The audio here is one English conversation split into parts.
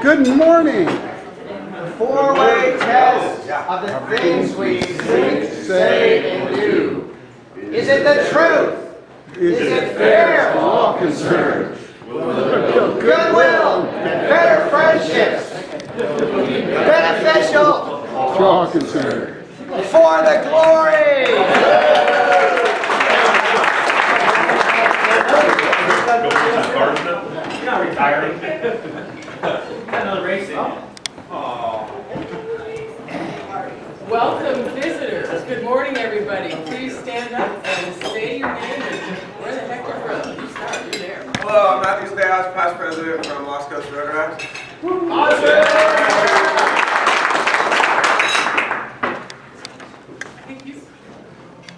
Good morning. Four-way test of the things we think, say, and do. Is it the truth? Is it fair to all concerned? Goodwill and better friendships. Beneficial To all concerned. for the glory. You're not retiring. Got another race in you. Welcome visitors. Good morning, everybody. Please stand up and say your name and where the heck you're from. You start, you're there. Hello, I'm Matthew Stayhouse, past president from Lost Coast Rotaract. Awesome. Thank you.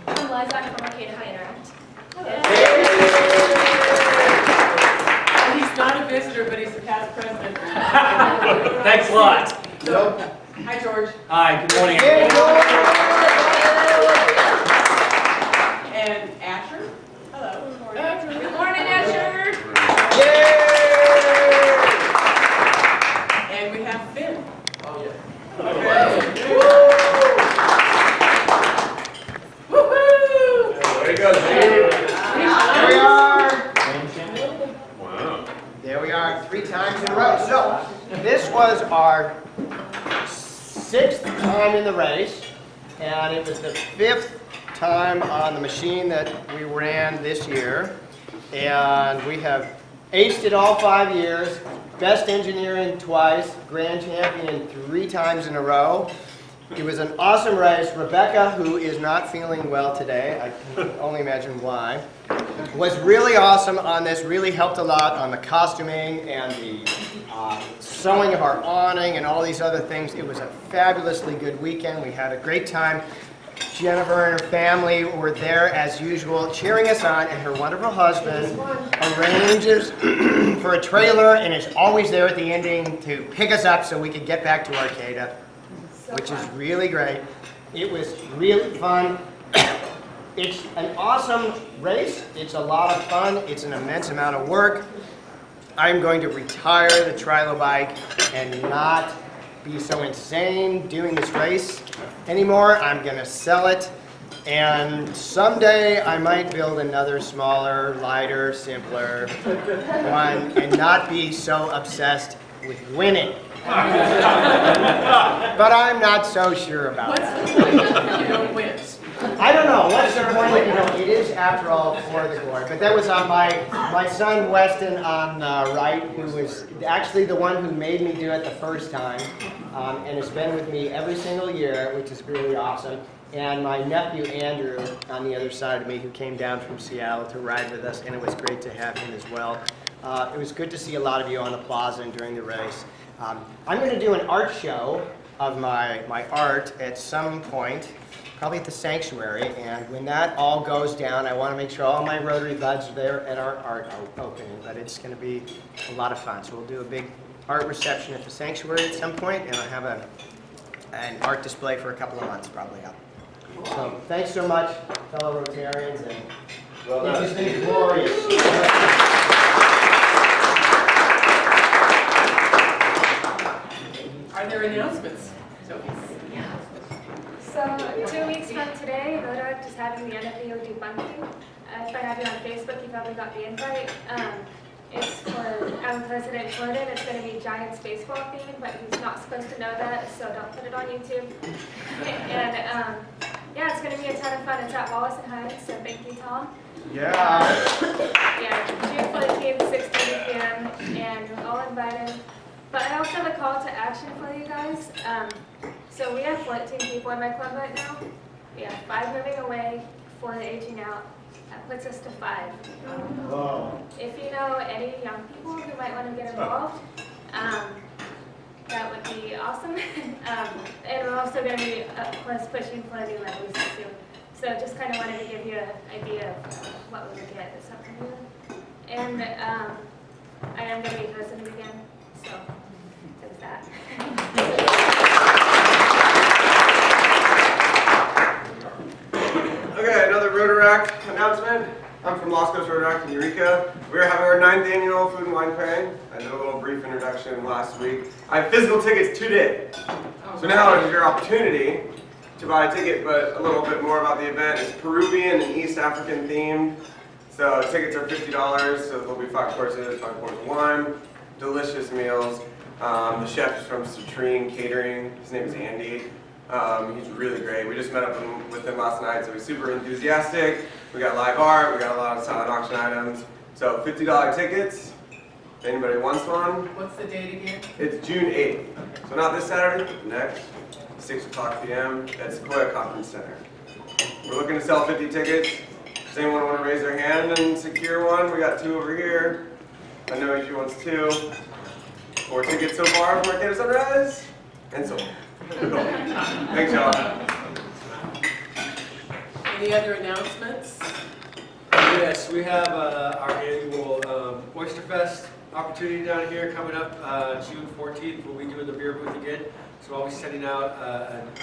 I'm Liza from Arcade High Interact. And he's not a visitor, but he's the past president. Thanks a lot. So, hi, George. Hi, good morning, everyone. And Asher. Hello. Good morning. Good morning, Asher. And we have Finn. Oh, yeah. Okay. Woohoo! There you go, Steve. There we are. Wow. There we are, 3 times in a row. So, this was our 6th time in the race, and it was the 5th time on the machine that we ran this year. And we have aced it all 5 years, best engineering twice, grand champion 3 times in a row. It was an awesome race. Rebecca, who is not feeling well today, I can only imagine why, was really awesome on this, really helped a lot on the costuming and the sewing of our awning and all these other things. It was a fabulously good weekend. We had a great time. Jennifer and her family were there as usual, cheering us on, and her wonderful husband arranges for a trailer and is always there at the ending to pick us up so we could get back to Arcata, which is really great. It was really fun. It's an awesome race. It's a lot of fun. It's an immense amount of work. I'm going to retire the Trilobike and not be so insane doing this race anymore. I'm going to sell it, and someday I might build another smaller, lighter, simpler one and not be so obsessed with winning. But I'm not so sure about What's that. the point if you don't win? I don't know. What's the point? You know, it is, after all, for the glory. But that was my son Weston on the right, who was actually the one who made me do it the first time, and has been with me every single year, which is really awesome. And my nephew Andrew on the other side of me, who came down from Seattle to ride with us, and it was great to have him as well. It was good to see a lot of you on the plaza and during the race. I'm going to do an art show of my art at some point, probably at the sanctuary, and when that all goes down, I want to make sure all my Rotary buds are there at our art opening, but it's going to be a lot of fun. So we'll do a big art reception at the sanctuary at some point, and I'll have an art display for a couple of months probably up. So thanks so much, fellow Rotarians, and it has been glorious. Are there announcements? So 2 weeks from today, Rotaract is having the end of the year debunking. If I have you on Facebook, you probably got the invite. It's for President Gordon. It's going to be Giants baseball themed, but he's not supposed to know that, so don't put it on YouTube. And yeah, it's going to be a ton of fun. It's at Wallace and Heights, so thank you, Tom. Yeah. Yeah, June 14th, 6:30 p.m., and you're all invited. But I also have a call to action for you guys. So we have 14 people in my club right now. We have 5 moving away, 4 aging out. That puts us to 5. If you know any young people who might want to get involved, that would be awesome. And we're also going to be, of course, pushing for a new release soon. So just kind of wanted to give you an idea of what we would get this upcoming year. And I am going to be president again, so there's that. Okay, another Rotaract announcement. I'm from Lost Coast Rotaract in Eureka. We're having our 9th annual food and wine pairing. I did a little brief introduction last week. I have physical tickets today. So now is your opportunity to buy a ticket, but a little bit more about the event. It's Peruvian and East African themed. So tickets are $50, so there'll be 5 courses, 5 courses of wine, delicious meals. The chef is from Citrine Catering. His name is Andy. He's really great. We just met up with him last night, so he's super enthusiastic. We got live art, we got a lot of silent auction items. So $50 tickets. If anybody wants one. What's the date again? It's June 8th. So not this Saturday, but the next. 6 o'clock p.m. at Sequoia Conference Center. We're looking to sell 50 tickets. Does anyone want to raise their hand and secure one? We got 2 over here. I know she wants 2. 4 tickets so far for Arcade Sunrise. And so on. Thanks, y'all. Any other announcements? Yes, we have our annual Oyster Fest opportunity down here coming up June 14th. We'll be doing the beer booth again. So I'll be sending out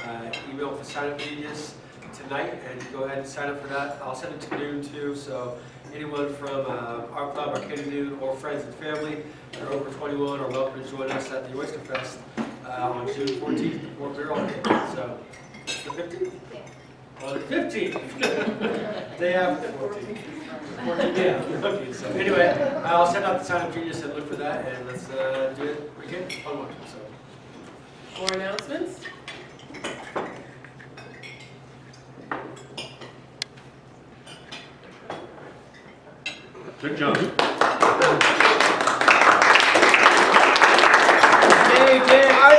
an email for sign-up pages tonight, and go ahead and sign up for that. I'll send it to noon too, so anyone from our club, Arcade Noon, or friends and family that are over 21 are welcome to join us at the Oyster Fest on June 14th for beer all day. So, the 15th? On the 15th. Day after the 14th. 14th, yeah. Okay, so anyway, I'll send out the sign-up pages and look for that, and let's do it again. Fun one. So. More announcements? Good job.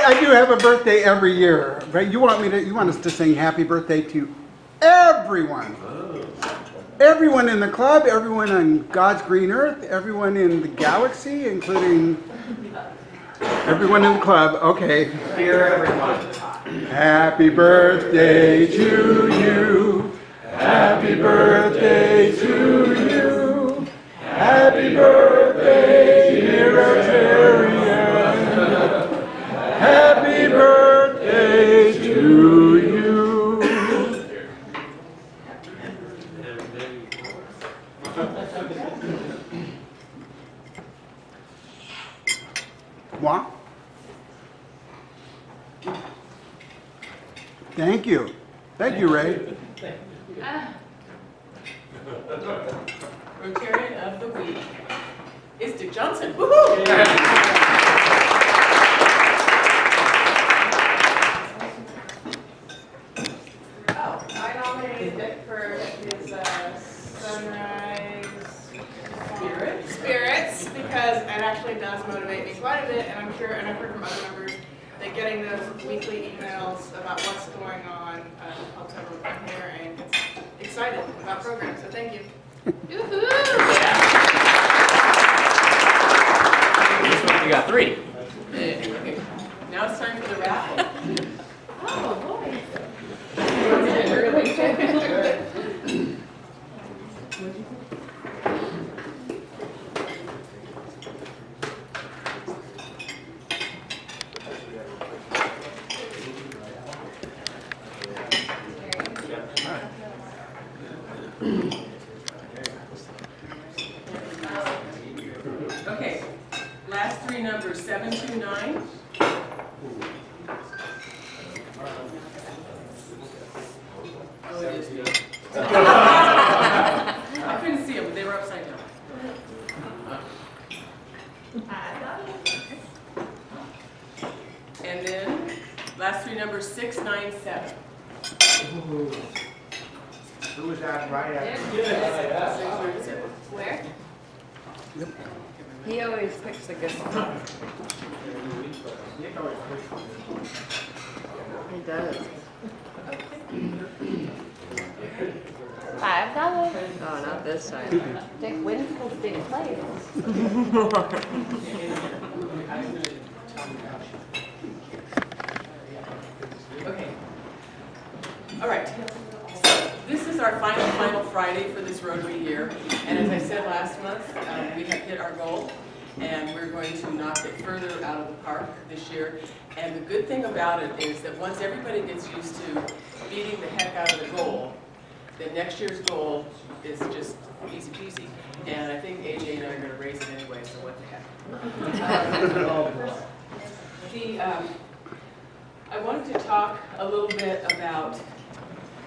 I do have a birthday every year, right? You want us to sing happy birthday to everyone. Everyone in the club, everyone on God's green earth, everyone in the galaxy, including everyone in the club. Okay. Dear everyone. Happy birthday to you. Happy birthday to you. Happy birthday, dear Terri. Happy birthday to you. What? Thank you. Thank you, Ray. Rotarian of the Week is Dick Johnson. Woohoo! I nominated Dick for his sunrise spirits because it actually does motivate me quite a bit, and I'm sure, and I've heard from other members that getting those weekly emails about what's going on helps everyone come here and gets excited about programs. So thank you. You got 3. Okay. Now it's time for the raffle. Oh boy. Okay, last 3 numbers, 729. Oh, it is me. I couldn't see them, but they were upside down. And then, last 3 numbers, 697. Who was that right at? 697. Where? He always picks a good one. He does. $5. Oh, not this time. Dick wins because Dick plays. Okay. All right. So this is our final Friday for this Rotary year. And as I said last month, we have hit our goal. And we're going to knock it further out of the park this year. And the good thing about it is that once everybody gets used to beating the heck out of the goal, that next year's goal is just easy peasy. And I think AJ and I are going to raise it anyway, so what the heck. I wanted to talk a little bit about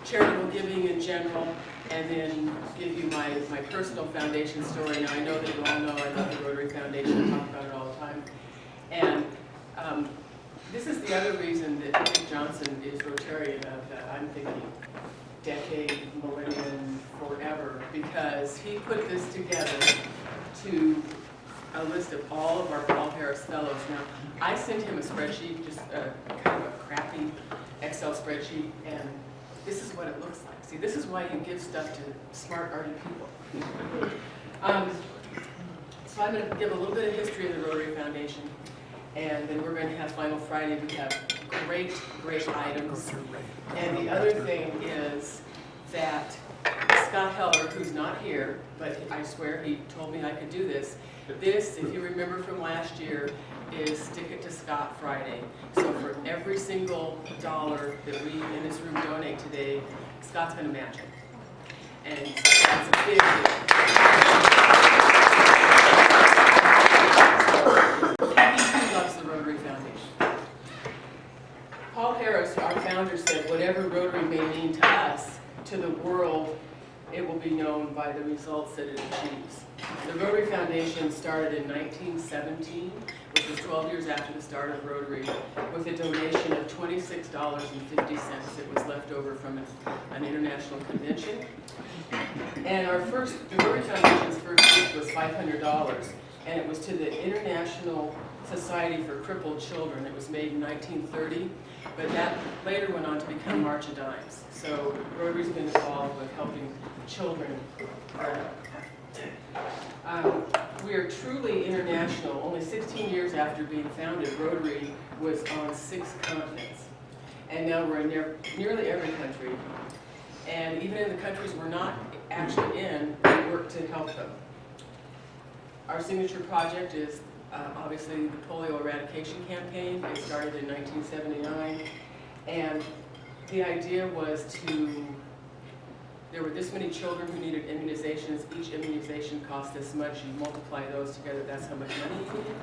charitable giving in general, and then give you my personal foundation story. Now, I know that you all know I love the Rotary Foundation, I talk about it all the time. And this is the other reason that Dick Johnson is Rotarian of, I'm thinking, decade, millennium, forever, because he put this together to a list of all of our Paul Harris Fellows. Now, I sent him a spreadsheet, just kind of a crappy Excel spreadsheet, and this is what it looks like. See, this is why you give stuff to smart, arty people. So I'm going to give a little bit of history of the Rotary Foundation, and then we're going to have Final Friday. We have great, great items. And the other thing is that Scott Heller, who's not here, but I swear he told me I could do this. This, if you remember from last year, is Stick It to Scott Friday. So for every single dollar that we in this room donate today, Scott's going to match it. And that's a big deal. He loves the Rotary Foundation. Paul Harris, our founder, said, whatever Rotary may mean to us, to the world, it will be known by the results that it achieves. The Rotary Foundation started in 1917, which was 12 years after the start of Rotary, with a donation of $26.50 that was left over from an international convention. And the Rotary Foundation's first gift was $500, and it was to the International Society for Crippled Children. It was made in 1930, but that later went on to become March of Dimes. So Rotary's been involved with helping children. We are truly international. Only 16 years after being founded, Rotary was on 6 continents. And now we're in nearly every country. And even in the countries we're not actually in, we work to help them. Our signature project is obviously the polio eradication campaign. It started in 1979. And the idea was there were this many children who needed immunizations. Each immunization cost this much. You multiply those together, that's how much money you needed.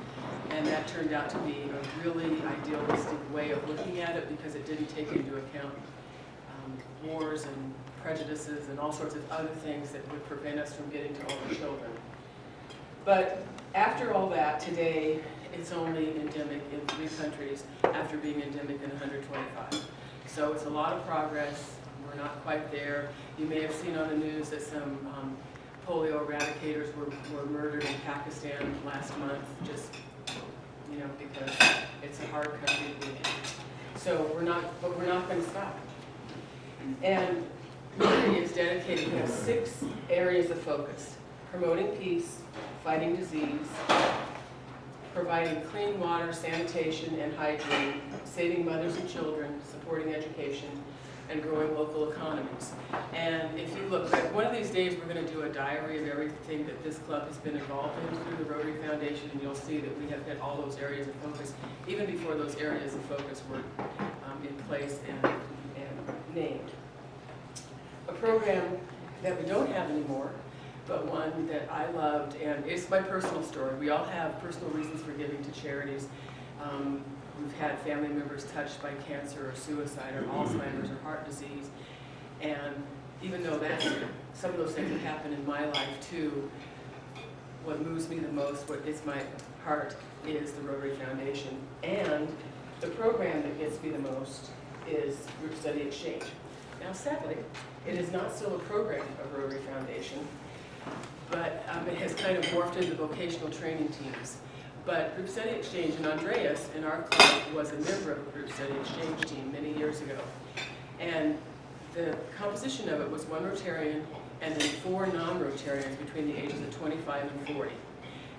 And that turned out to be a really idealistic way of looking at it, because it didn't take into account wars and prejudices and all sorts of other things that would prevent us from getting to all the children. But after all that, today, it's only endemic in 3 countries after being endemic in 125. So it's a lot of progress. We're not quite there. You may have seen on the news that some polio eradicators were murdered in Pakistan last month, just, because it's a hard country to be in. So we're not going to stop. And Rotary is dedicated, we have 6 areas of focus: promoting peace, fighting disease, providing clean water, sanitation, and hygiene, saving mothers and children, supporting education, and growing local economies. And if you look, one of these days we're going to do a diary of everything that this club has been involved in through the Rotary Foundation, and you'll see that we have hit all those areas of focus, even before those areas of focus were in place and named. A program that we don't have anymore, but one that I loved, and it's my personal story. We all have personal reasons for giving to charities. We've had family members touched by cancer or suicide or Alzheimer's or heart disease. And even though some of those things have happened in my life too, what moves me the most, what gets my heart, is the Rotary Foundation. And the program that gets me the most is Group Study Exchange. Now sadly, it is not still a program of Rotary Foundation, but it has kind of morphed into vocational training teams. But Group Study Exchange, and Andreas in our club was a member of a Group Study Exchange team many years ago. And the composition of it was 1 Rotarian and then 4 non-Rotarians between the ages of 25 and 40.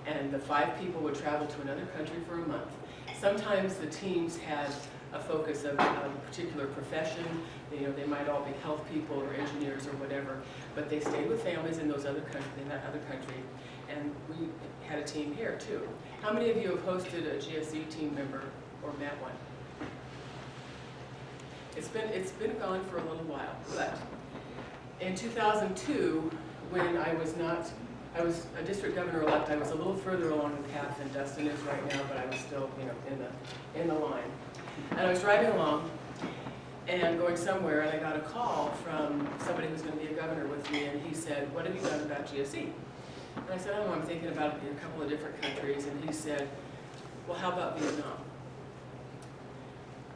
And the 5 people would travel to another country for a month. Sometimes the teams had a focus of a particular profession. They might all be health people or engineers or whatever, but they stayed with families in that other country. And we had a team here too. How many of you have hosted a GSE team member or met one? It's been gone for a little while, but In 2002, when I was a district governor-elect, I was a little further along the path than Dustin is right now, but I was still, you know, in the line. And I was driving along and going somewhere, and I got a call from somebody who's going to be a governor with me, and he said, "What have you done about GSE?" And I said, "I don't know, I'm thinking about it in a couple of different countries." And he said, "Well, how about Vietnam?"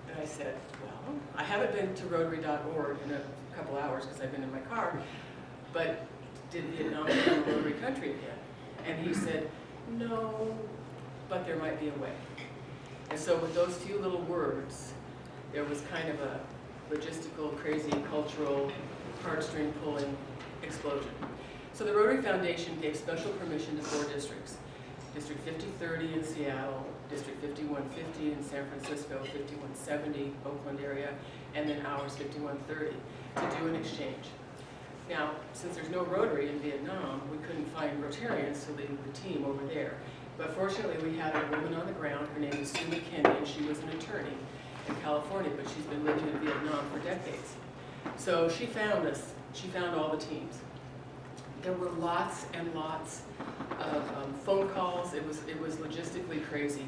And I said, "Well, I haven't been to Rotary.org in a couple hours because I've been in my car, but did Vietnam become a Rotary country again?" And he said, "No, but there might be a way." And so with those few little words, there was kind of a logistical, crazy, cultural, heartstring pulling explosion. So the Rotary Foundation gave special permission to 4 districts. District 5030 in Seattle, District 5150 in San Francisco, 5170 Oakland area, and then ours 5130 to do an exchange. Now, since there's no Rotary in Vietnam, we couldn't find Rotarians to lead the team over there. But fortunately, we had a woman on the ground. Her name is Steve McHaney, and she was an attorney in California, but she's been living in Vietnam for decades. So she found us. She found all the teams. There were lots and lots of phone calls. It was logistically crazy.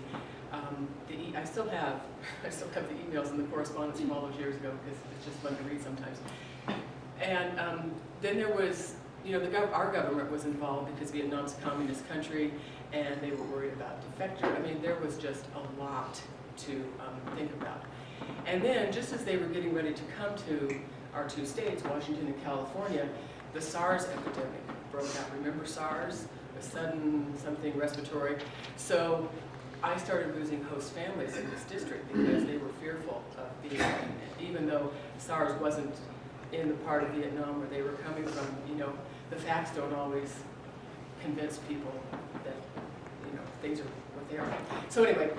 I still have the emails and the correspondence from all those years ago because it's just fun to read sometimes. And then there was, you know, our government was involved because Vietnam's a communist country, and they were worried about defectors. I mean, there was just a lot to think about. And then, just as they were getting ready to come to our 2 states, Washington and California, the SARS epidemic broke out. Remember SARS? A sudden something respiratory. So I started losing host families in this district because they were fearful of being, even though SARS wasn't in the part of Vietnam where they were coming from. You know, the facts don't always convince people that, you know, things are what they are. So anyway,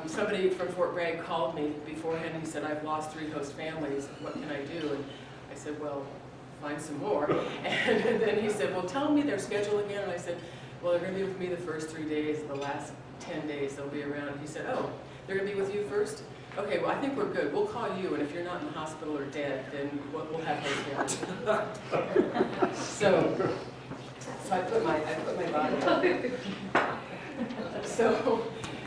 somebody from Fort Bragg called me beforehand and he said, "I've lost 3 host families, what can I do?" And I said, "Well, find some more." And then he said, "Well, tell me their schedule again." And I said, "Well, they're going to be with me the first 3 days, the last 10 days they'll be around." And he said, "Oh, they're going to be with you first? Okay, well, I think we're good. We'll call you, and if you're not in the hospital or dead, then we'll have host families." So I put my body out there.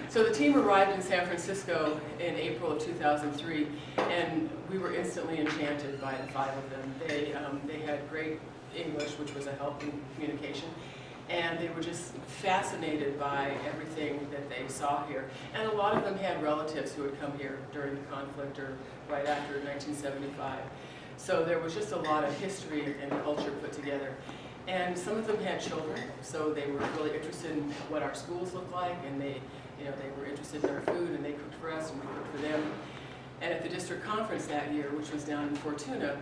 So the team arrived in San Francisco in April of 2003, and we were instantly enchanted by the 5 of them. They had great English, which was a help in communication, and they were just fascinated by everything that they saw here. And a lot of them had relatives who had come here during the conflict or right after 1975. So there was just a lot of history and culture put together. And some of them had children, so they were really interested in what our schools looked like, and they were interested in our food, and they cooked for us, and we cooked for them. And at the district conference that year, which was down in Fortuna,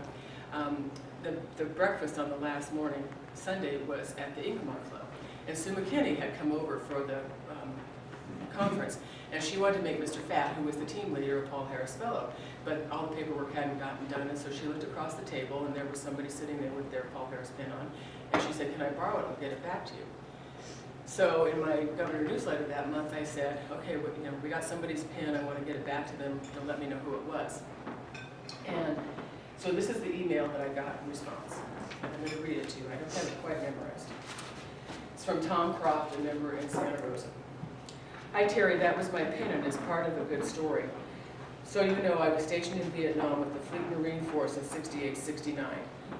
the breakfast on the last morning, Sunday, was at the Ingomar Club. And Sue McHaney had come over for the conference, and she wanted to make Mr. Fat, who was the team leader, a Paul Harris Fellow, but all the paperwork hadn't gotten done, and so she looked across the table, and there was somebody sitting there with their Paul Harris pin on, and she said, "Can I borrow it? I'll get it back to you." So in my governor newsletter that month, I said, "Okay, well, you know, we got somebody's pin. I want to get it back to them. They'll let me know who it was." And so this is the email that I got in response. I'm going to read it to you. I don't have it quite memorized. It's from Tom Croft, a member in Santa Rosa. "Hi, Terry. That was my pin, and it's part of a good story. So you know, I was stationed in Vietnam with the Fleet Marine Force in 68-69.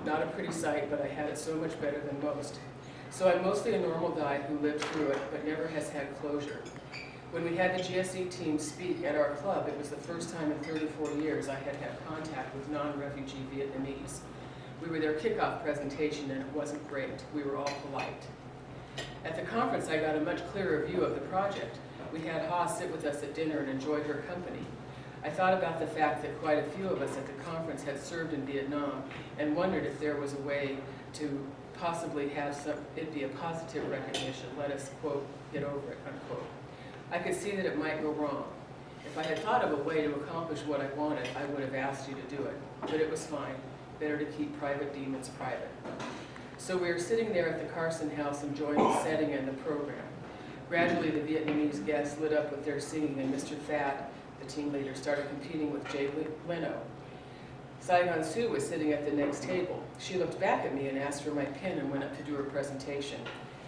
Not a pretty sight, but I had it so much better than most. So I'm mostly a normal guy who lived through it, but never has had closure. When we had the GSE team speak at our club, it was the first time in 34 years I had had contact with non-refugee Vietnamese. We were their kickoff presentation, and it wasn't great. We were all polite. At the conference, I got a much clearer view of the project. We had Ha sit with us at dinner and enjoyed her company. I thought about the fact that quite a few of us at the conference had served in Vietnam and wondered if there was a way to possibly have it be a positive recognition, let us, quote, get over it, unquote. I could see that it might go wrong. If I had thought of a way to accomplish what I wanted, I would have asked you to do it, but it was fine. Better to keep private demons private. So we were sitting there at the Carson House enjoying the setting and the program. Gradually, the Vietnamese guests lit up with their singing, and Mr. Fat, the team leader, started competing with Jay Leno. Saigon Sue was sitting at the next table. She looked back at me and asked for my pin and went up to do her presentation.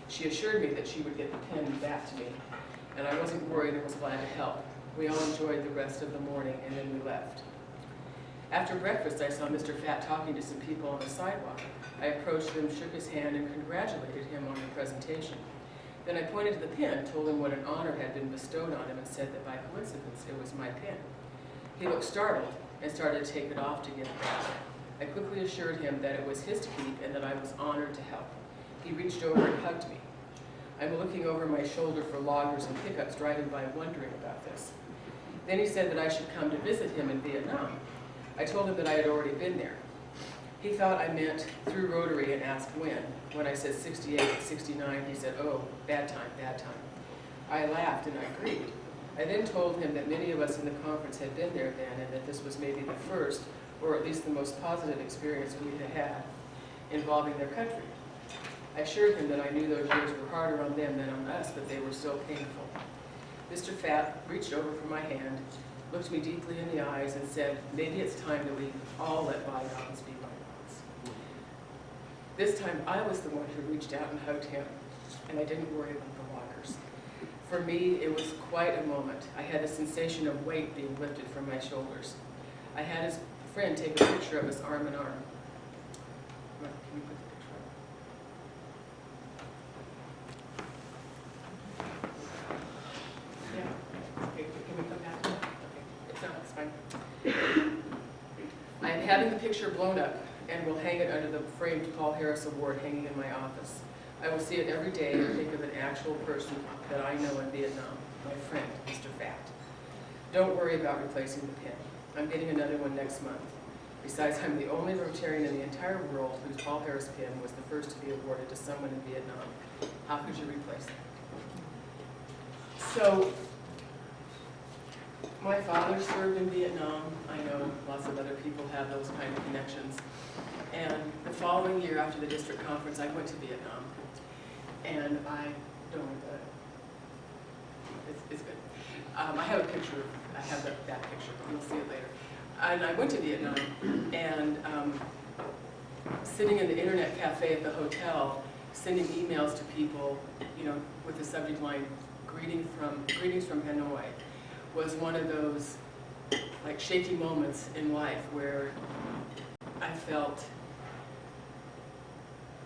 She assured me that she would get the pin back to me, and I wasn't worried and was glad to help. We all enjoyed the rest of the morning, and then we left. After breakfast, I saw Mr. Fat talking to some people on the sidewalk. I approached him, shook his hand, and congratulated him on the presentation. Then I pointed to the pin, told him what an honor had been bestowed on him, and said that by coincidence it was my pin. He looked startled and started to take it off to get it back. I quickly assured him that it was his to keep and that I was honored to help. He reached over and hugged me. I'm looking over my shoulder for loggers and pickups driving by wondering about this. Then he said that I should come to visit him in Vietnam. I told him that I had already been there. He thought I meant through Rotary and asked when. When I said 68, 69, he said, oh, bad time, bad time. I laughed and I agreed. I then told him that many of us in the conference had been there then and that this was maybe the first, or at least the most positive experience we had had involving their country. I assured him that I knew those years were harder on them than on us, but they were still painful. Mr. Fat reached over for my hand, looked me deeply in the eyes, and said, maybe it's time that we all let bygones be bygones. This time, I was the one who reached out and hugged him, and I didn't worry about the loggers. For me, it was quite a moment. I had a sensation of weight being lifted from my shoulders. I had his friend take a picture of us arm in arm. Can you put the picture up? Yeah. Okay, can we come back to that? Okay, it's fine. I am having the picture blown up and will hang it under the framed Paul Harris Award hanging in my office. I will see it every day and think of an actual person that I know in Vietnam, my friend, Mr. Fat. Don't worry about replacing the pin. I'm getting another one next month. Besides, I'm the only Rotarian in the entire world whose Paul Harris pin was the first to be awarded to someone in Vietnam. How could you replace that? So, my father served in Vietnam. I know lots of other people have those kind of connections. And the following year after the district conference, I went to Vietnam. And I don't, it's good. I have a picture, I have that picture, but you'll see it later. And I went to Vietnam, and sitting in the internet cafe at the hotel, sending emails to people, you know, with the subject line, greetings from Hanoi, was one of those like shaky moments in life where I felt,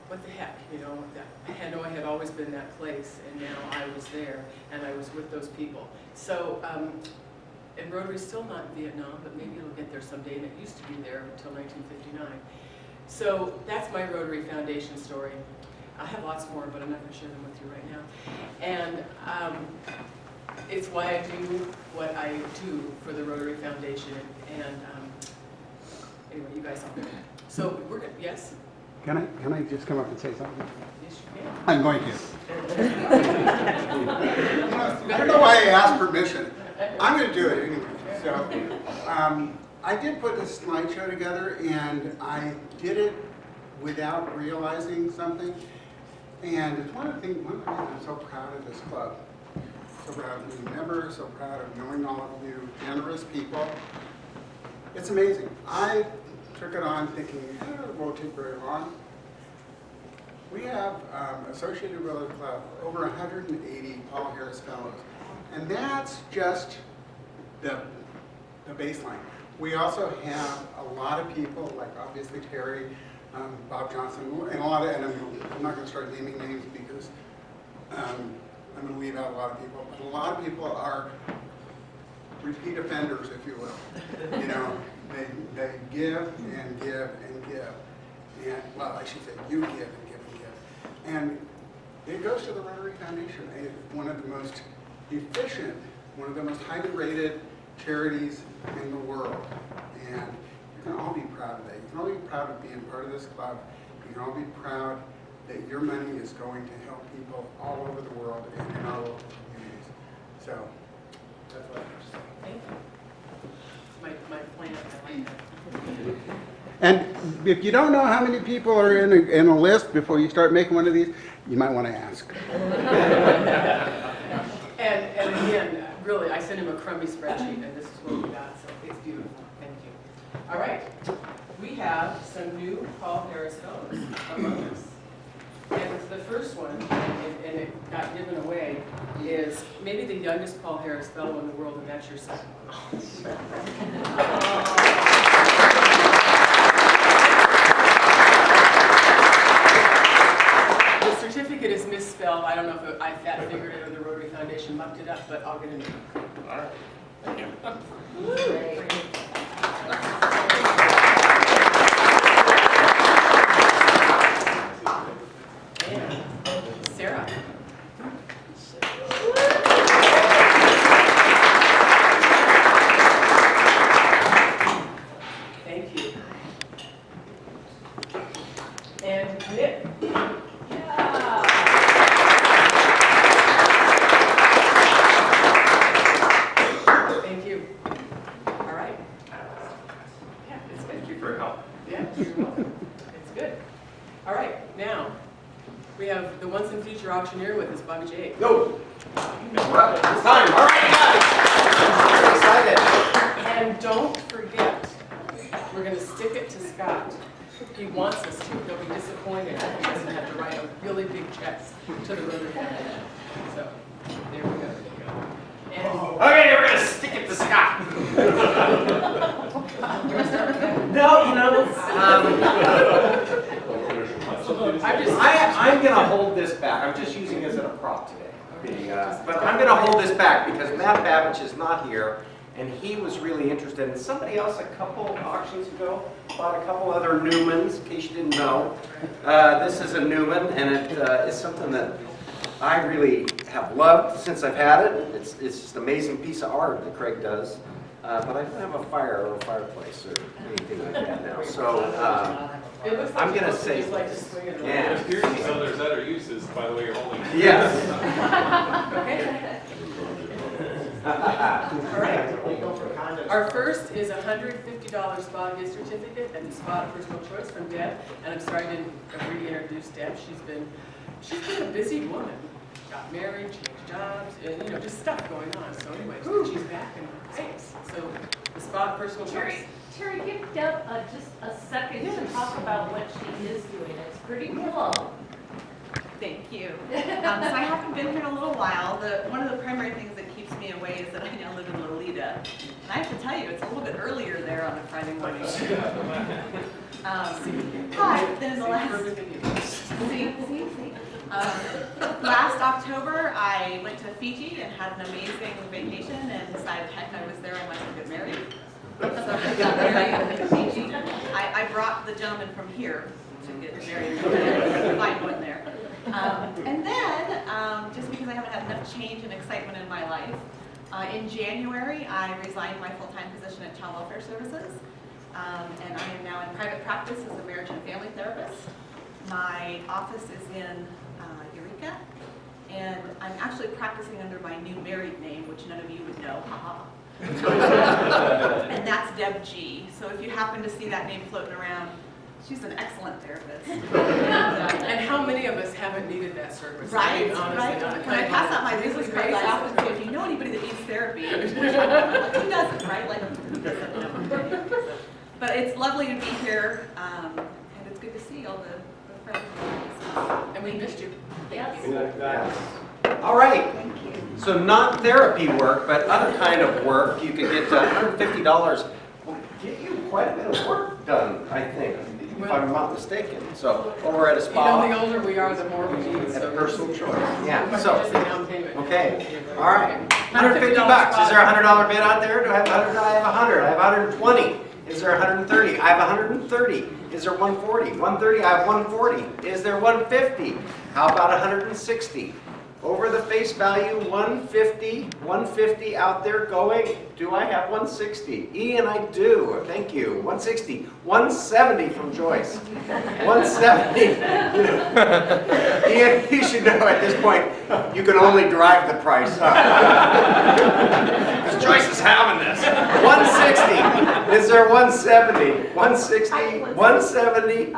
what the heck, you know, that Hanoi had always been that place, and now I was there, and I was with those people. So, and Rotary's still not in Vietnam, but maybe it'll get there someday, and it used to be there until 1959. So that's my Rotary Foundation story. I have lots more, but I'm not going to share them with you right now. And it's why I do what I do for the Rotary Foundation. And anyway, you guys all know. So we're good. Yes? Can I just come up and say something? Yes, you can. I'm going to. I don't know why I asked permission. I'm going to do it anyway. So I did put this slideshow together, and I did it without realizing something. And it's one of the reasons I'm so proud of this club. So proud of being members, so proud of knowing all of you generous people. It's amazing. I took it on thinking, it won't take very long. We have Associated Rotary Club, over 180 Paul Harris Fellows. And that's just the baseline. We also have a lot of people, like obviously Terri, Bob Johnson, and a lot of, and I'm not going to start naming names because I'm going to leave out a lot of people, but a lot of people are repeat offenders, if you will. You know, they give and give and give. And, well, I should say, you give and give and give. And it goes to the Rotary Foundation, one of the most efficient, one of the most highly rated charities in the world. And you can all be proud of that. You can all be proud of being part of this club. You can all be proud that your money is going to help people all over the world and in our local communities. So, that's what I have to say. Thank you. My plan, I like that. And if you don't know how many people are in a list before you start making one of these, you might want to ask. And again, really, I sent him a crummy spreadsheet, and this is what we got, so it's beautiful. Thank you. All right. We have some new Paul Harris Fellows among us. And the first one, and it got given away, is maybe the youngest Paul Harris Fellow in the world, and that's your son. The certificate is misspelled. I don't know if I fat figured it or the Rotary Foundation mucked it up, but I'll get a new one. All right. Thank you. And Sarah. Thank you. And Nick. Thank you. All right. Yeah, it's good. Thank you for your help. Yeah, you're welcome. It's good. All right, now, we have the once and future auctioneer with us, Bobby J. Go. We're up. It's time. All right, guys. I'm excited. And don't forget, we're going to stick it to Scott. He wants us to. He'll be disappointed if he doesn't have to write a really big check to the Rotary Foundation. So, there we go. And Okay, we're gonna stick it to Scott. we're going to start with that. No, you know, I'm gonna hold this back. I'm just using this as a prop today. But I'm gonna hold this back because Matt Babbage is not here, and he was really interested. And somebody else a couple auctions ago bought a couple other Newmans, in case you didn't know. This is a Newman, and it is something that I really have loved since I've had it. It's just an amazing piece of art that Craig does. But I don't have a fire or a fireplace or anything like that now. So It looks like I'm gonna you say just like to swing it around. yeah. It appears as though there's other uses by the way you're holding it. Yes. Okay. All right. Our first is a $150 spa gift certificate and the Spa of Personal Choice from Deb. And I'm sorry I didn't really introduce Deb. She's been a busy woman. Got married, changed jobs, and just stuff going on. So anyways, she's back in States. So the Spa of Personal Choice. Terri, give Deb just a second to talk about what she is doing. It's pretty cool. Thank you. So I haven't been here in a little while. One of the primary things that keeps me away is that I now live in Lolita. And I have to tell you, it's a little bit earlier there on a Friday morning. But then in the last October, I went to Fiji and had an amazing vacation and decided, heck, I was there, I might as well get married. So I got married in Fiji. I brought the gentleman from here to get married. Find one there. And then, just because I haven't had enough change and excitement in my life, in January, I resigned my full-time position at Child Welfare Services. And I am now in private practice as a marriage and family therapist. My office is in Eureka, and I'm actually practicing under my new married name, which none of you would know, haha. And that's Deb G. So if you happen to see that name floating around, she's an excellent therapist. And how many of us haven't needed that service? Right, Honestly, right. on a When I pass out my business cards, I often say, if you know anybody that needs therapy, like, who doesn't, right? Like, who doesn't know? But it's lovely to be here, and it's good to see all the friends. And we missed you. Yes. All right. So not therapy work, but other kind of work. You could get $150. Will get you quite a bit of work done, I think, if I'm not mistaken. So over at a spa. The older we are, the more we need. At a So personal choice. Yeah. Just So a down payment. okay. All right. $150. Is there a $100 bid out there? Do I have 100? I have 100. I have 120. Is there 130? I have 130. Is there 140? 130? I have 140. Is there 150? How about 160? Over the face value, 150. 150 out there going. Do I have 160? Ian, I do. Thank you. 160. 170 from Joyce. 170. Ian, you should know at this point, you can only drive the price up. Because Joyce is having this. 160. Is there 170? 160? 170?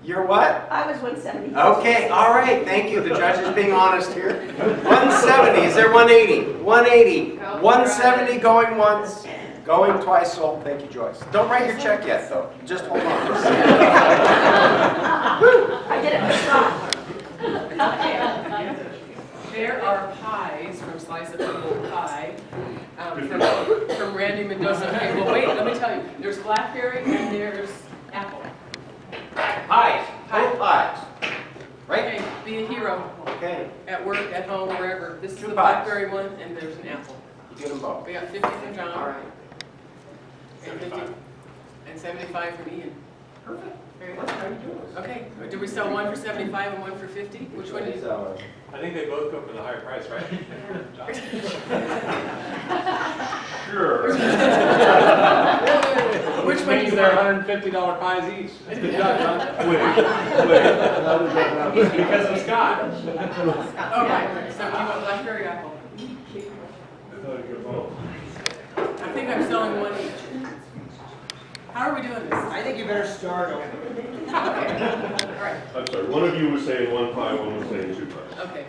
You're what? I was 170. Okay, all right, thank you. The judge is being honest here. 170, is there 180? 180, 170 going once, Going twice sold, thank you, Joyce. Don't write your check yet, though. Just hold on. I did it. There are pies from Slice of Humble Pie, from Randy Mendoza. Okay, well, wait, let me tell you. There's blackberry and there's apple. Pies, both pies. Right? Okay, be a hero. Okay, At work, at home, wherever. This is Two the pies. blackberry one, and there's an apple. get them both. We got 50 from John. All right. And 50, and 75 from Ian. Perfect. Very That's good. how you do it. Okay, did we sell one for 75 and one for 50? Which one did you? I think they both go for the higher price, right? Sure. Which one means is they're that? $150 pies each. Good job, John. Because of Scott. Oh, right, so you want blackberry apple? I think I'm selling one each. How are we doing this? I think you better start over. Okay, all right, I'm sorry, one of you was saying one pie, one was saying two pies. okay.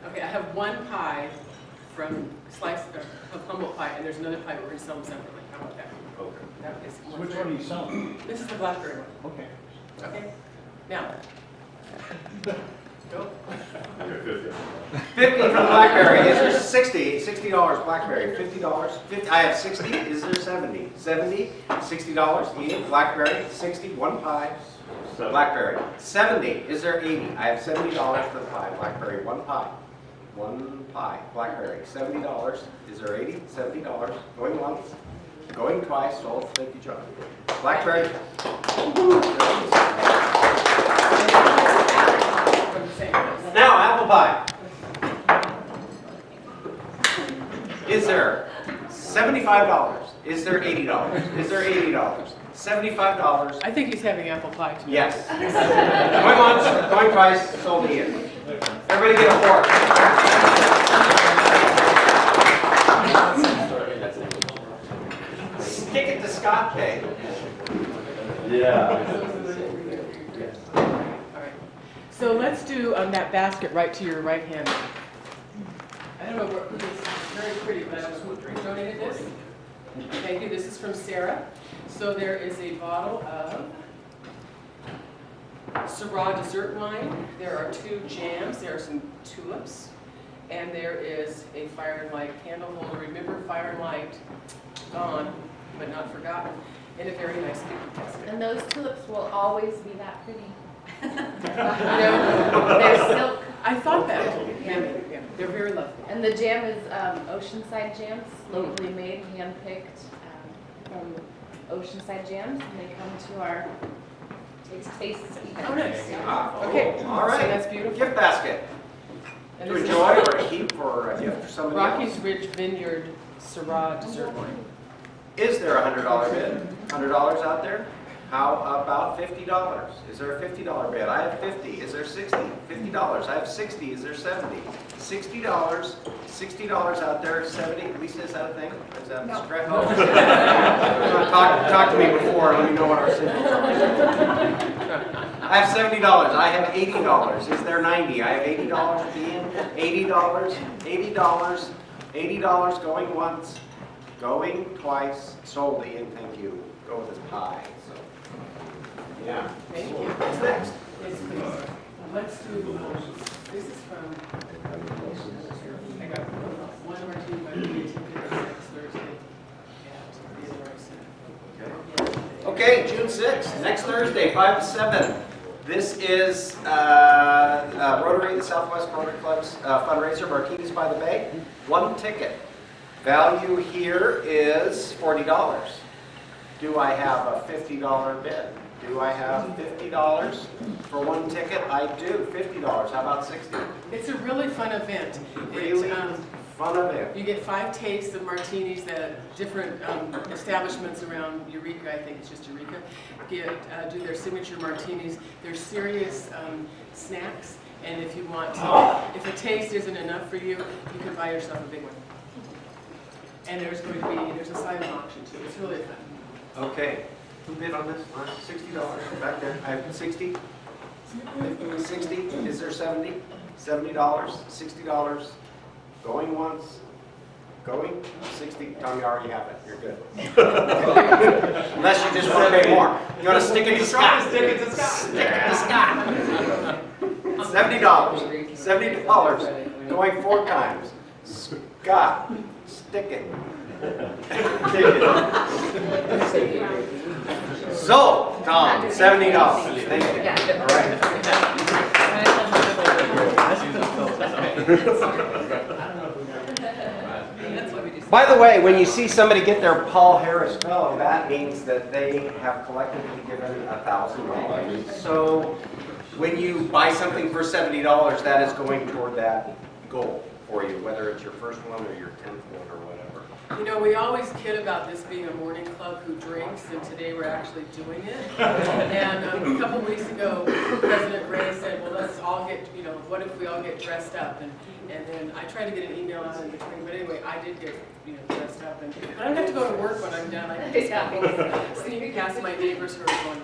Okay, I have one pie from Slice of Humble Pie, and there's another pie, but we're gonna sell them separately. How about that? Okay. That is Which one are you selling? This is the blackberry one. Okay. Okay, now. Go. Okay, 50. 50 for the blackberry. Is there 60? $60 blackberry. $50. 50. I have 60. Is there 70? 70. $60. Ian, blackberry. 60. One pie. Blackberry. 70. Is there 80? I have $70 for the pie. Blackberry. One pie. One pie. Blackberry. $70. Is there 80? $70. Going once. Going twice. Sold. Thank you, John. Blackberry. Now, apple pie. Is there $75? Is there $80? Is there $80? $75. I think he's having apple pie tonight. Yes. Going once, going twice, sold Ian. Everybody get a fork. Stick it to Scott Day. Yeah. All right. So let's do that basket right to your right hand. I don't know who this is very pretty, but I don't know who donated this. Thank you. This is from Sarah. So there is a bottle of Syrah dessert wine. There are 2 jams. There are some tulips. And there is a Fire and Light candle holder. Remember, Fire and Light, gone, but not forgotten, in a very nice gift basket. And those tulips will always be that pretty. They're silk. I thought that. Yeah, they're very lovely. And the jam is Oceanside jams, locally made, hand-picked from Oceanside jams, and they come to our taste event. Oh, nice. Ah, Okay, all right. so that's beautiful. Gift basket. And To this is enjoy or to keep for a gift for somebody Rocky's else. Ridge Vineyard Syrah dessert wine. Is there a $100 bid? $100 out there? How about $50? Is there a $50 bid? I have 50. Is there 60? $50. I have 60. Is there 70? $60. $60 out there. 70. Lisa, is that a thing? Is that a stretch? Oh. Talk to me before. Let me know what our signals are. I have $70. I have $80. Is there 90? I have $80 at the end. $80. $80. $80 going once. Going twice. Sold Ian. Thank you. Go with this pie. So. Yeah. Thank you. What's next? Yes, please. Let's do, this is from, I got one or two, but we attended next Thursday at the Center. Okay, June 6th, next Thursday, 5 to 7. This is Rotary, the Southwest Rotary Club's fundraiser, Martinis by the Bay. One ticket. Value here is $40. Do I have a $50 bid? Do I have $50 for one ticket? I do. $50. How about 60? It's a really fun event. Really fun event. You get 5 tastes of martinis that different establishments around Eureka, I think it's just Eureka, do their signature martinis. They're serious snacks, and if you want to, if a taste isn't enough for you, you can buy yourself a big one. And there's going to be, there's a silent auction too. It's really fun. Okay. Who bid on this? $60 back there. I have 60. 60. Is there 70? $70. $60. Going once. Going? 60? Tom, you already have it. You're good. Unless you just want to pay more. You want to stick it to Scott? Stick it to Scott. Stick it to Scott. $70. $70 going 4 times. Scott, stick it. So, Tom, $70. Thank you. All right. By the way, when you see somebody get their Paul Harris Fellow, that means that they have collectively given $1,000. So when you buy something for $70, that is going toward that goal for you, whether it's your first one or your 10th one or whatever. You know, we always kid about this being a morning club who drinks, and today we're actually doing it. And a couple weeks ago, President Ray said, well, let's all get, you know, what if we all get dressed up? And then I tried to get an email out in between, but anyway, I did get, you know, dressed up. But I don't have to go to work when I'm done. I can just sneak past my neighbors who are going,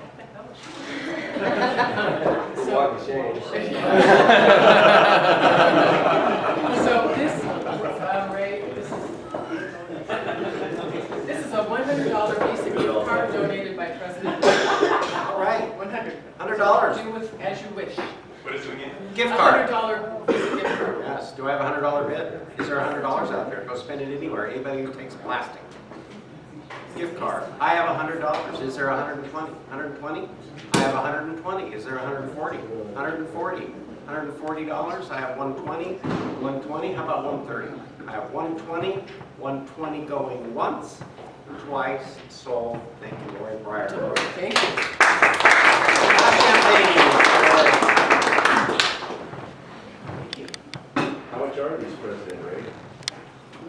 so this, Ray, this is a $100 Visa gift card donated by President. All right. $100. Do with as you wish. What is it again? Gift card. $100 Visa gift card. Yes. Do I have a $100 bid? Is there $100 out there? Go spend it anywhere. Anybody who takes plastic. Gift card. I have $100. Is there 120? 120? I have 120. Is there 140? 140. $140. I have 120. 120. How about 130? I have 120. 120 going once, twice. Sold. Thank you, Lori Breyer. Thank you. How much are these, President Ray?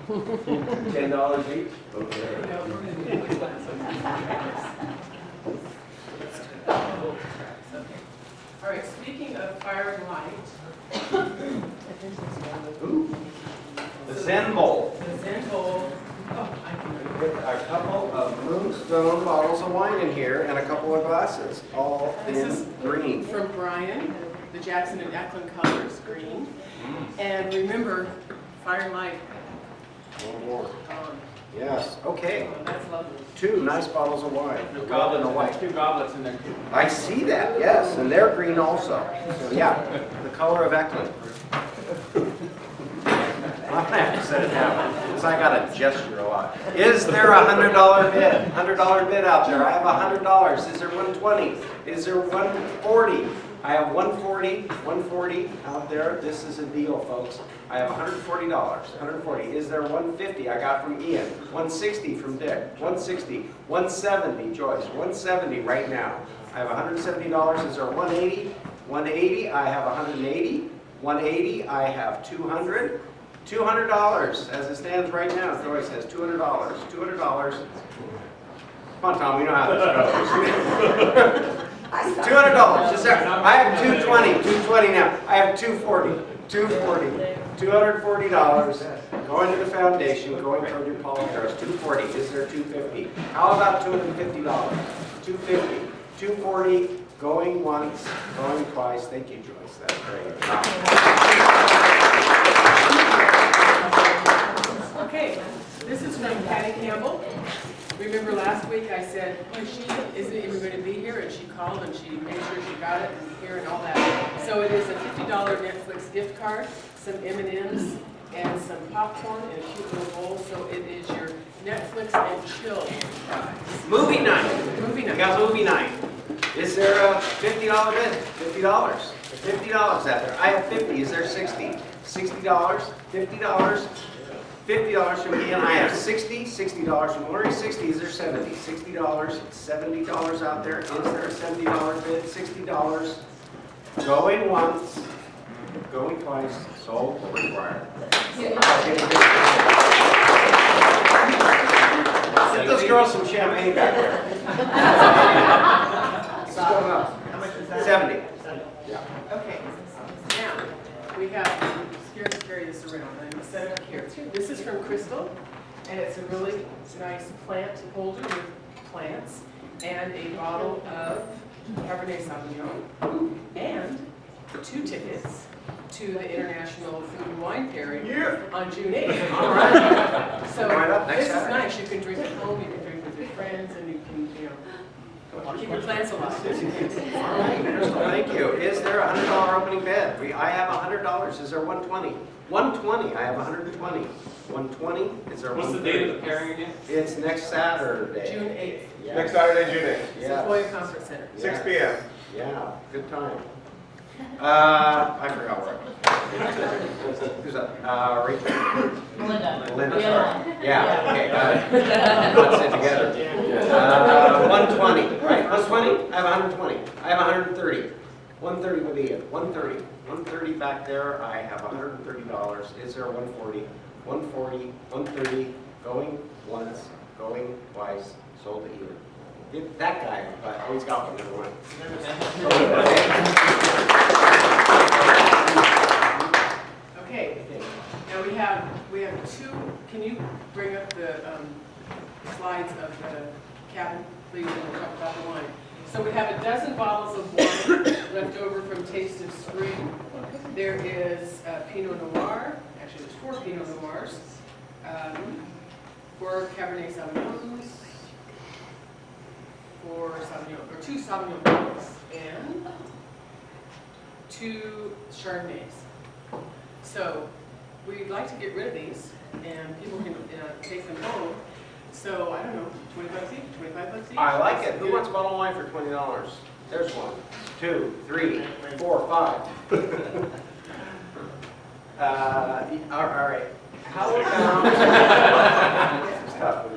$10 each. Okay. All right, speaking of fire and light, Ooh. The Zen Bowl. the Zen Bowl, oh, I can read. With a couple of Moonstone bottles of wine in here and a couple of glasses, all This is in green. from Brian, the Jackson and Eklund colors, green. And remember, fire and light. One more. Um, Yes, okay. That's lovely. 2 nice bottles of wine, a gold and a white. 2 goblets in there too. I see that, yes, and they're green also. So yeah, the color of Eklund. I'm gonna have to set it down, because I gotta gesture a lot. Is there a $100 bid? $100 bid out there. I have $100. Is there 120? Is there 140? I have 140 out there. This is a deal, folks. I have $140. 140. Is there 150? I got from Ian. 160 from Dick. 160. 170, Joyce. 170 right now. I have $170. Is there 180? 180. I have 180. 180. I have 200. $200 as it stands right now. Joyce has $200. $200. Come on, Tom. We know how this goes. $200. Is there? I have 220. 220 now. I have 240. 240. $240 going to the foundation, going toward your Paul Harris. 240. Is there 250? How about $250? 250. 240. Going once, going twice. Thank you, Joyce. That's great. Okay, this is from Patty Campbell. Remember last week I said, isn't even going to be here? And she called and she made sure she got it and here and all that. So it is a $50 Netflix gift card, some M&Ms, and some popcorn and a cute little bowl. So it is your Netflix and chill prize. Movie night. Movie We night. got movie night. Is there a $50 bid? $50. $50 out there. I have 50. Is there 60? $60. $50. $50 from me, and I have 60. $60 from Lori. 60. Is there 70? $60. $70 out there. Is there a $70 bid? $60. Going once. Going twice. Sold or required. Get those girls some champagne back there. What's going on? How much is that? 70. Yeah. Okay, now we have, here to carry this around. I'm going to set it up here. This is from Crystal, and it's a really nice plant holder with plants and a bottle of Cabernet Sauvignon and 2 tickets to the International Food and Wine Pairing Yeah. on June 8th. All right. So Right up, next this is Saturday. nice. You can drink at home, you can drink with your friends, and you can, keep your plants alive. All right, Crystal, thank you. Is there a $100 opening bid? I have $100. Is there 120? 120. I have 120. 120. Is there 130? What's the date of the pairing again? It's next Saturday. June 8th, Next Saturday, June 8th, Yeah. Sequoia Conference Center. 6 p.m. Yeah, good time. I forgot where. Who's up? Rachel? Melinda. Linda, sorry. Yeah, okay, got it. Not sit together. 120, right? 120? I have 120. I have 130. 130 with Ian. 130. 130 back there. I have $130. Is there 140? 140, 130, going once, going twice, sold to Ian. Get that guy, but always got one, never mind. Okay, now we have 2, can you bring up the slides of the cabin, please, and we'll talk about the wine. So we have a dozen bottles of wine left over from Taste of Spring. There is Pinot Noir, actually there's 4 Pinot Noirs, 4 Cabernet Sauvignons, 2 Sauvignon Blancs, and 2 Chardonnays. So we'd like to get rid of these, and people can take them home. So, I don't know, 20 bucks each, 25 bucks each? I like it. Who wants a bottle of wine for $20? There's 1, 2, 3, 4, 5. All right. How about... It's tough.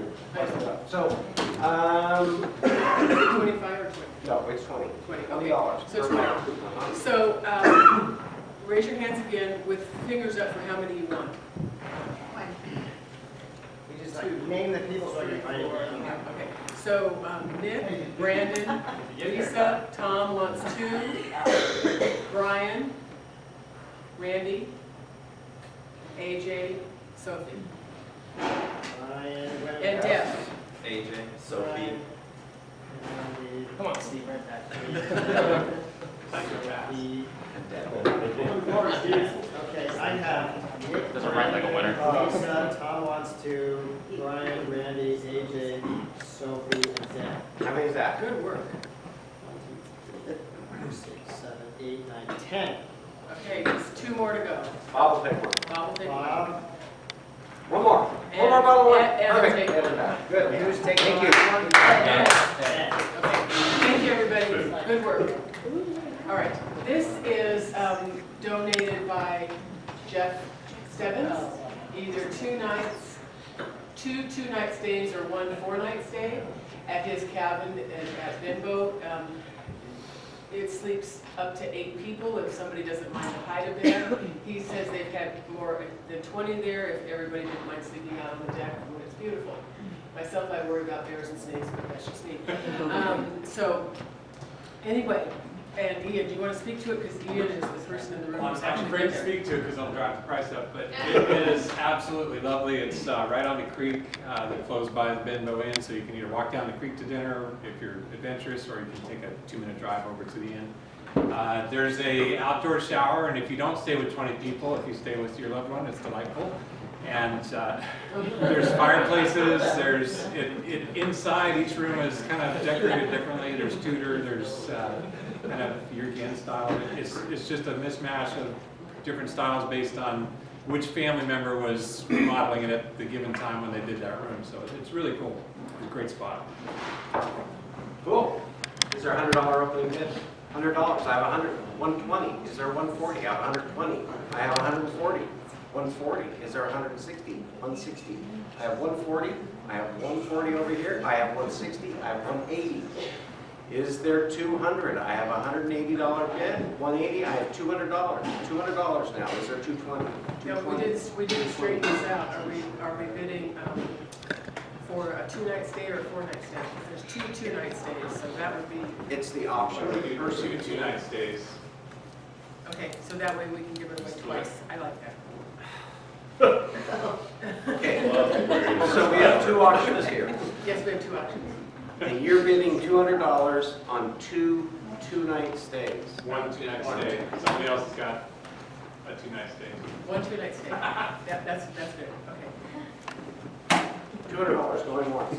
So, 25 or 20? no, it's 20. 20, $20. okay. So 20. Uh-huh. So, raise your hands again with fingers up for how many you want. We just name the people so I can find it. Okay, so Nick, Brandon, Lisa, Tom wants 2, Brian, Randy, AJ, Sophie, and Deb. AJ, Sophie. Come on, Steve, right back. Okay, I have Nick. Doesn't write like a winner. Lisa, Tom wants 2, Brian, Randy, AJ, Sophie, and Deb. How many is that? Good work. 6, 7, 8, 9, 10. Okay, just 2 more to go. Bob will take one. Bob will take one. Bob, One more. One And- more bottle of wine. and I'll Perfect. take Ed one. and back. Good. who's taking Thank the you. last one? 10. 10. Okay, thank you, everybody. Good work. All right, this is donated by Jeff Stebbins. Either 2 nights, 2 2-night stays or 1 4-night stay at his cabin at Benbow. It sleeps up to 8 people if somebody doesn't mind the height of bed. He says they've had more than 20 there if everybody didn't mind sleeping out on the deck. It's beautiful. Myself, I worry about bears and snakes, but that's just me. So, anyway, and Ian, do you want to speak to it? Because Ian is the person in the room Well, who's I'm actually afraid been to there. speak to it because I'll drive the price up, but it is absolutely lovely. It's right on the creek that flows by the Benbow Inn, so you can either walk down the creek to dinner if you're adventurous, or you can take a 2-minute drive over to the inn. There's a outdoor shower, and if you don't stay with 20 people, if you stay with your loved one, it's delightful. And there's fireplaces, there's, inside each room is kind of decorated differently. There's Tudor, there's kind of European style. It's just a mismatch of different styles based on which family member was remodeling it at the given time when they did that room. So it's really cool. It's a great spot. Cool. Is there a $100 opening bid? $100. I have 100. 120. Is there 140? I have 120. I have 140. 140. Is there 160? 160. I have 140. I have 140 over here. I have 160. I have 180. Is there 200? I have a $180 bid. 180. I have $200. $200 now. Is there 220? No, we did straighten this out. Are we bidding for a 2-night stay or a 4-night stay? There's 2 2-night stays, so that would be, It's the option of the person. 2 2-night stays. okay, so that way we can give it away twice. I like that. Okay. So we have 2 options here. Yes, we have 2 options. And you're bidding $200 on two-night stays. 1 2-night stay. Somebody else has got a 2-night stay. 1 2-night stay. That's good, okay. $200 going once.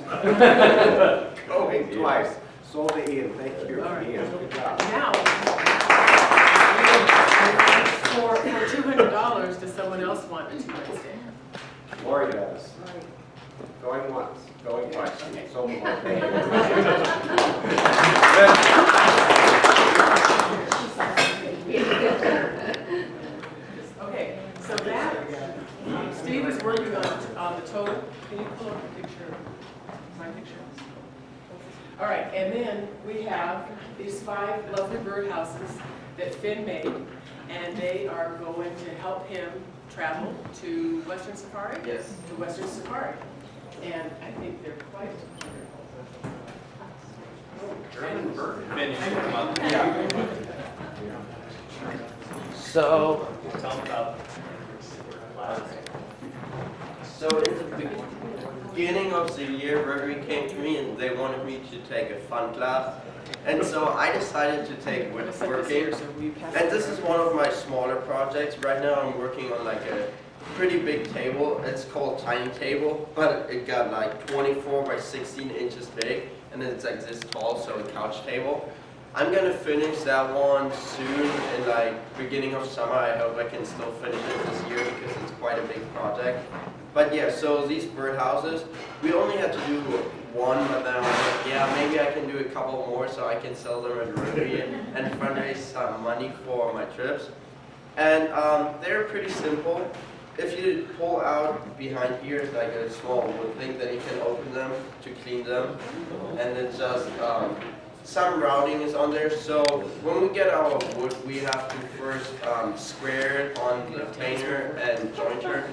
Going twice. Sold to Ian. Thank you, All right. Ian. Good job. Now, for $200, does someone else want a 2-night stay? Lori does. Going once, going twice. Sold more. Okay, so that, Steve is working on the total. Can you pull up the picture, my picture? All right, and then we have these 5 lovely birdhouses that Finn made, and they are going to help him travel to Western Safari? Yes. To Western Safari. And I think they're quite German bird. Finish them up. So, So in the beginning of the year, Rotary came to me and they wanted me to take a fun class. And so I decided to take woodworking. And this is one of my smaller projects. Right now I'm working on like a pretty big table. It's called Tiny Table, but it got like 24 by 16 inches big. And it's like this tall, so a couch table. I'm gonna finish that one soon in like beginning of summer. I hope I can still finish it this year because it's quite a big project. But yeah, so these birdhouses, we only had to do one, but then I was like, yeah, maybe I can do a couple more so I can sell them at Rotary and fundraise some money for my trips. And they're pretty simple. If you pull out behind here, it's like a small wood thing, then you can open them to clean them. And it's just, some routing is on there, so when we get our wood, we have to first square it on the planer and jointer,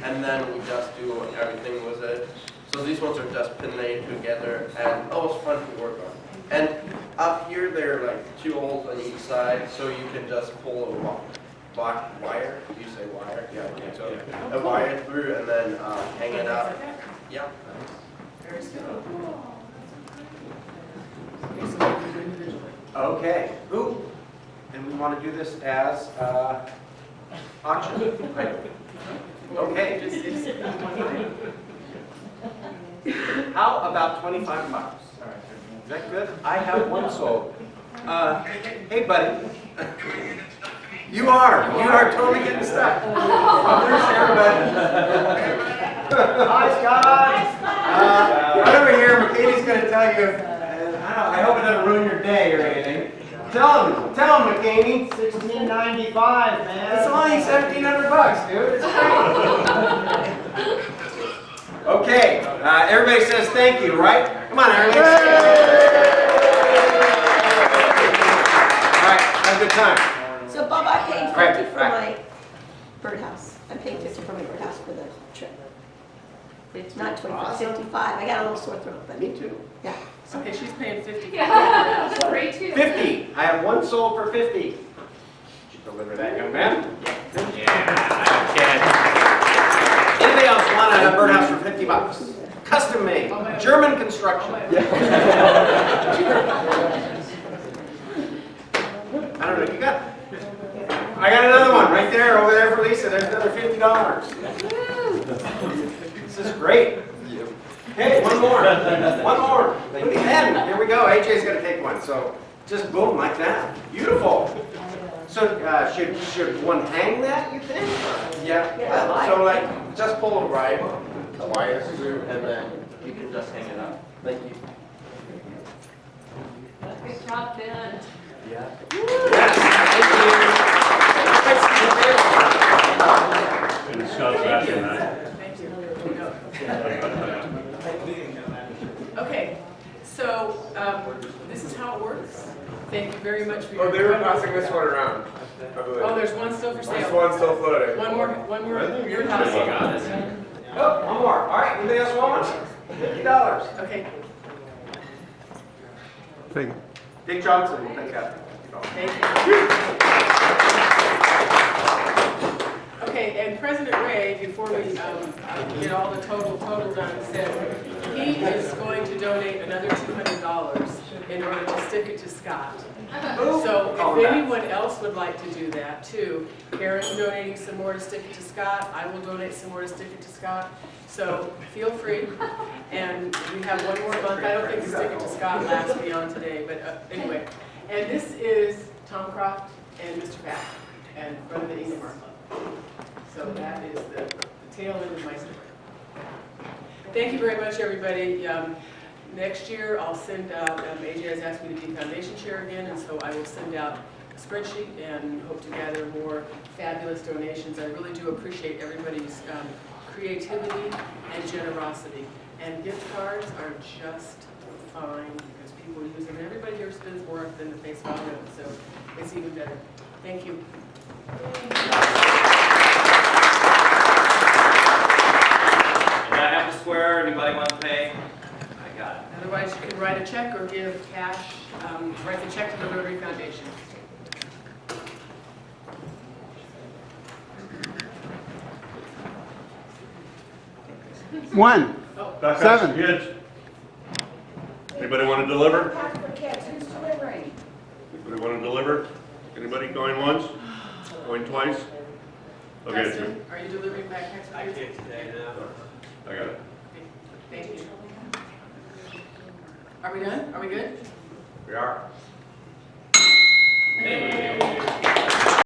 and then we just do everything with it. So these ones are just pin laid together, and oh, it's fun to work on. And up here, they're like 2 holes on each side, so you can just pull a wire. You say wire? Yeah, okay. So a wire through, and then hang it up. Yeah. very simple. okay. Ooh. And we want to do this as auction. Right. Okay. How about $25? Is that good? I have one sold. Hey, buddy. You are totally getting stuck. There's everybody. Hi, Scott. Right over here, McHaney's going to tell you. I hope it doesn't ruin your day or anything. Tell him, McHaney. $16.95, man. It's only $1,700, dude. It's great. Okay, everybody says thank you, right? Come on, everybody. All right, have a good time. So Bob, I paid Right, 50 for right. my birdhouse. I paid 50 for my birdhouse for the trip. It's not 25, 55. I got a little sore throat, but Me too. yeah. Okay, she's paying 50. Yeah, great too. 50. I have one sold for 50. Did you deliver that, young man? Anybody else want a birdhouse for $50? Custom made, German construction. I don't know. You got? I got another one right there, over there for Lisa. There's another $50. This is great. Hey, one more. One more. And here we go. AJ's going to take one. So just boom, like that. Beautiful. So should one hang that, you think? Yeah. So like, just pull a wire through, and then you can just hang it up. Thank you. Good job, Ben. Yeah. Yes. Thank you. And Scott's asking that. Thank you. Okay, so this is how it works. Thank you very much for your. Oh, they were passing this one around, I believe. Oh, there's one still for sale. This one's still floating. One more. Your house. Oh, one more. All right. Anybody else want one? $50. Okay. Thank you. Dick Johnson will take that. Thank you. Okay, and President Ray, before we get all the total done, said he is going to donate another $200 in order to stick it to Scott. So if anyone else would like to do that too, Karen's donating some more to stick it to Scott, I will donate some more to stick it to Scott. So feel free, and we have one more month. I don't think the stick it to Scott lasts beyond today, but anyway. And this is Tom Croft and Mr. Pack, and from the Ingomar Club. So that is the tail end of my story. Thank you very much, everybody. Next year, I'll send out, AJ has asked me to be foundation chair again, and so I will send out a spreadsheet and hope to gather more fabulous donations. I really do appreciate everybody's creativity and generosity. And gift cards are just fine because people use them. Everybody here spends more than the face value of it, so it's even better. Thank you. And I have to swear, anybody want to pay? I got it. Otherwise, you can write a check or give cash, write the check to the Rotary Foundation. One. Back Seven. up, kids. Anybody want to deliver? Who's delivering? Anybody want to deliver? Anybody going once? Going twice? Okay, Justin, are you delivering backpacks for I kids? can't today, no. I got it. Thank you. Are we done? Are we good? We are. Hey.